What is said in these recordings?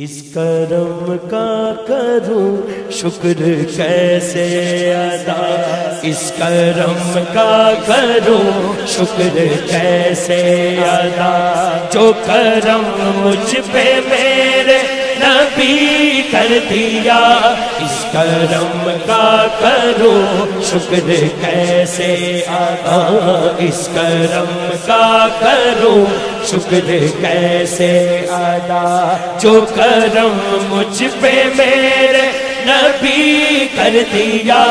اس کرم کا کروں شکر کیسے ادا، اس کرم کا کروں شکر کیسے ادا، جو کرم مجھ پہ میرے نبی کر دیا، اس کرم کا کروں شکر کیسے ادا، اس کرم کا کروں شکر کیسے ادا، جو کرم مجھ پہ میرے نبی کر دیا،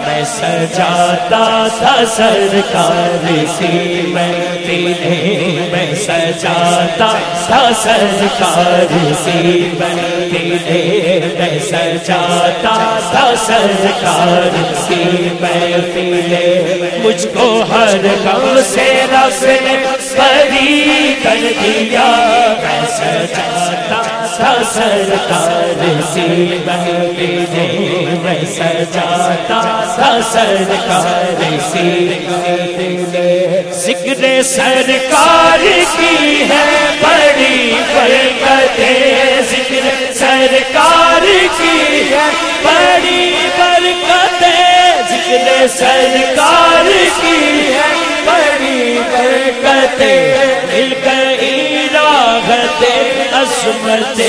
میں سجاتا تھا سرکار سی محفلیں، میں سجاتا تھا سرکار سی محفلیں، میں سجاتا تھا سرکار سی محفلیں، مجھ کو ہر غم سے رب نے بری کر دیا، میں سجاتا تھا سرکار سی محفلیں، میں سجاتا تھا سرکار سی محفلیں، ذکر سرکار کی ہے بڑی برکتیں، ذکر سرکار کی ہے بڑی برکتیں، ذکر سرکار کی ہے بڑی برکتیں، مل گئی راحت عصمت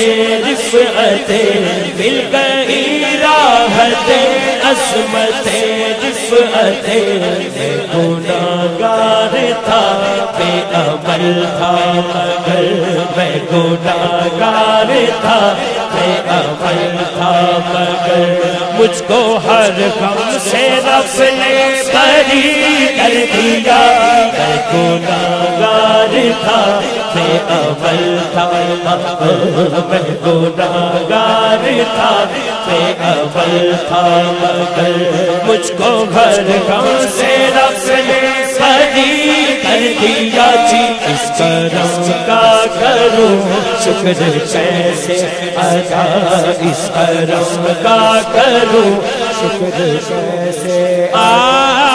رفعت، مل گئی راحت عصمت رفعت، میں گناہگار تھا بے عمل تھا مگر، میں گناہگار تھا بے عمل تھا مگر، مجھ کو ہر غم سے رب نے بری کر دیا، میں گناہگار تھا بے عمل تھا مگر، میں گناہگار تھا بے عمل تھا مگر، مجھ کو ہر غم سے رب نے بری کر دیا، جی اس کرم کا کروں شکر کیسے ادا، اس کرم کا کروں شکر کیسے ادا،